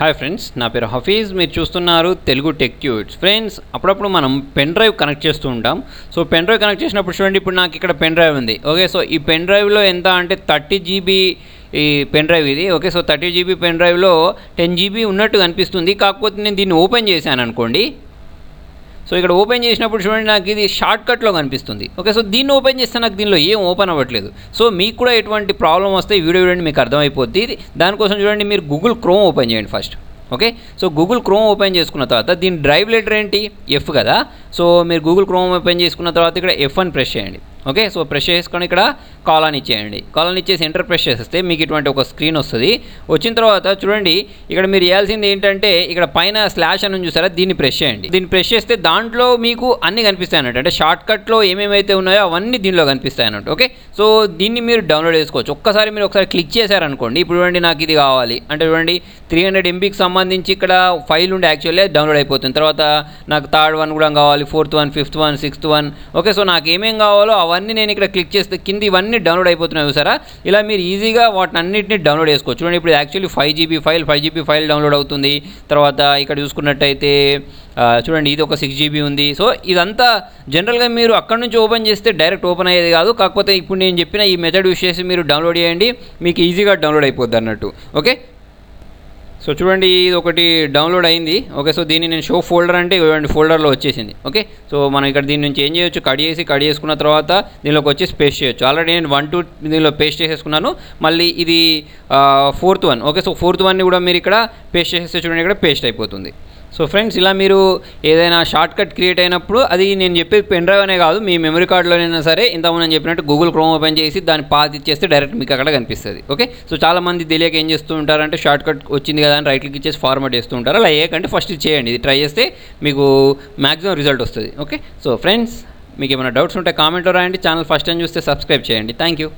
Hi friends, నా పేరు హఫీజ్. మీరు చూస్తున్నారు తెలుగు టెక్ ట్యూట్స్. ఫ్రెండ్స్, అప్పుడప్పుడు మనం పెన్ డ్రైవ్ కనెక్ట్ చేస్తూ ఉంటాం. సో పెన్ డ్రైవ్ కనెక్ట్ చేసినప్పుడు చూడండి, ఇప్పుడు నాకు ఇక్కడ పెన్ డ్రైవ్ ఉంది. ఓకే, సో ఈ పెన్ డ్రైవ్లో ఎంత అంటే 30 GB ఈ పెన్ డ్రైవ్ ఇది. ఓకే, సో 30 GB పెన్ డ్రైవ్లో 10 GB ఉన్నట్టు కనిపిస్తుంది. కాకపోతే నేను దీన్ని ఓపెన్ చేశాను అనుకోండి. సో ఇక్కడ ఓపెన్ చేసినప్పుడు చూడండి, నాకు ఇది షార్ట్ కట్లో కనిపిస్తుంది. ఓకే, సో దీన్ని ఓపెన్ చేస్తే నాకు దీనిలో ఏం ఓపెన్ అవ్వట్లేదు. సో మీకు కూడా ఎటువంటి ప్రాబ్లం వస్తే ఈ వీడియో చూడండి, మీకు అర్థమైపోద్ది. దానికోసం చూడండి, మీరు గూగుల్ క్రోమ్ ఓపెన్ చేయండి first. Okay, so Google chrome open చేసుకున్న తర్వాత దీని డ్రైవ్ లెటర్ ఏంటి, ఎఫ్ కదా. సో మీరు గూగుల్ క్రోమ్ ఓపెన్ చేసుకున్న తర్వాత ఇక్కడ ఎఫ్ అని ప్రెస్ చేయండి. ఓకే, సో ప్రెస్ చేసుకొని ఇక్కడ కాల్ అని ఇచ్చేయండి. కాల్ అని ఇచ్చేసి ఎంటర్ ప్రెస్ చేస్తే మీకు ఇటువంటి ఒక స్క్రీన్ వస్తుంది. వచ్చిన తర్వాత చూడండి, ఇక్కడ మీరు చేయాల్సింది ఏంటంటే ఇక్కడ పైన స్లాష్ అని చూసారా, దీన్ని ప్రెస్ చేయండి. దీన్ని ప్రెస్ చేస్తే దాంట్లో మీకు అన్నీ కనిపిస్తాయి అన్నట్టు. అంటే షార్ట్ కట్లో ఏమేమైతే ఉన్నాయో అవన్నీ దీనిలో కనిపిస్తాయి అన్నట్టు. ఓకే, సో దీన్ని మీరు డౌన్లోడ్ చేసుకోవచ్చు. ఒక్కసారి మీరు ఒకసారి క్లిక్ చేశారనుకోండి, ఇప్పుడు చూడండి నాకు ఇది కావాలి అంటే చూడండి 300 MBకి సంబంధించి ఇక్కడ ఫైల్ ఉండి యాక్చువల్లీ డౌన్లోడ్ అయిపోతుంది. తర్వాత నాకు థర్డ్ వన్ కూడా కావాలి, 4th one, 5th one, 6th one. Okay, so నాకు ఏమేం కావాలో అవన్నీ నేను ఇక్కడ క్లిక్ చేస్తే కింద ఇవన్నీ డౌన్లోడ్ అయిపోతున్నాయి చూసారా. ఇలా మీరు ఈజీగా వాటిని అన్నింటినీ డౌన్లోడ్ చేసుకోవచ్చు. చూడండి, ఇప్పుడు యాక్చువల్లీ 5 GB ఫైల్ డౌన్లోడ్ అవుతుంది. తర్వాత ఇక్కడ చూసుకున్నట్టయితే చూడండి, ఇది ఒక 6 GB ఉంది. సో ఇదంతా జనరల్గా మీరు అక్కడ నుంచి ఓపెన్ చేస్తే డైరెక్ట్ ఓపెన్ అయ్యేది కాదు. కాకపోతే ఇప్పుడు నేను చెప్పిన ఈ మెథడ్ యూస్ చేసి మీరు డౌన్లోడ్ చేయండి, మీకు ఈజీగా డౌన్లోడ్ అయిపోద్ది అన్నట్టు. ఓకే, సో చూడండి, ఇది ఒకటి డౌన్లోడ్ అయింది. ఓకే, సో దీన్ని నేను షో ఫోల్డర్ అంటే ఇవ్వండి, ఫోల్డర్లో వచ్చేసింది. ఓకే, సో మనం ఇక్కడ దీని నుంచి ఏం చేయొచ్చు, కట్ చేసుకున్న తర్వాత దీనిలోకి వచ్చేసి పేస్ట్ చేయొచ్చు. ఆల్రెడీ నేను 1, 2 దీనిలో పేస్ట్ చేసేసుకున్నాను. మళ్ళీ ఇది 4th one. Okay, so 4th వన్ని కూడా మీరు ఇక్కడ పేస్ట్ చేసేస్తే చూడండి, ఇక్కడ పేస్ట్ అయిపోతుంది. సో ఫ్రెండ్స్, ఇలా మీరు ఏదైనా షార్ట్ కట్ క్రియేట్ అయినప్పుడు అది నేను చెప్పేది పెన్ డ్రైవ్ అనే కాదు, మీ మెమరీ కార్డులోనైనా సరే ఇంతకుముందు నేను చెప్పినట్టు గూగుల్ క్రోమ్ ఓపెన్ చేసి దాన్ని పాత్ ఇచ్చేస్తే డైరెక్ట్ మీకు అక్కడ కనిపిస్తుంది. ఓకే, సో చాలామంది తెలియక ఏం చేస్తూ ఉంటారంటే షార్ట్ కట్ వచ్చింది కదా అని రైట్ క్లిక్ ఇచ్చేసి ఫార్మాట్ చేస్తూ ఉంటారు. అలా ఏకంటే ఫస్ట్ ఇది చేయండి, ఇది ట్రై చేస్తే మీకు మ్యాక్సిమం రిజల్ట్ వస్తుంది. ఓకే, సో ఫ్రెండ్స్, మీకు ఏమైనా డౌట్స్ ఉంటే కామెంట్లో రాయండి. ఛానల్ ఫస్ట్ టైం చూస్తే సబ్స్క్రైబ్ చేయండి. Thank you.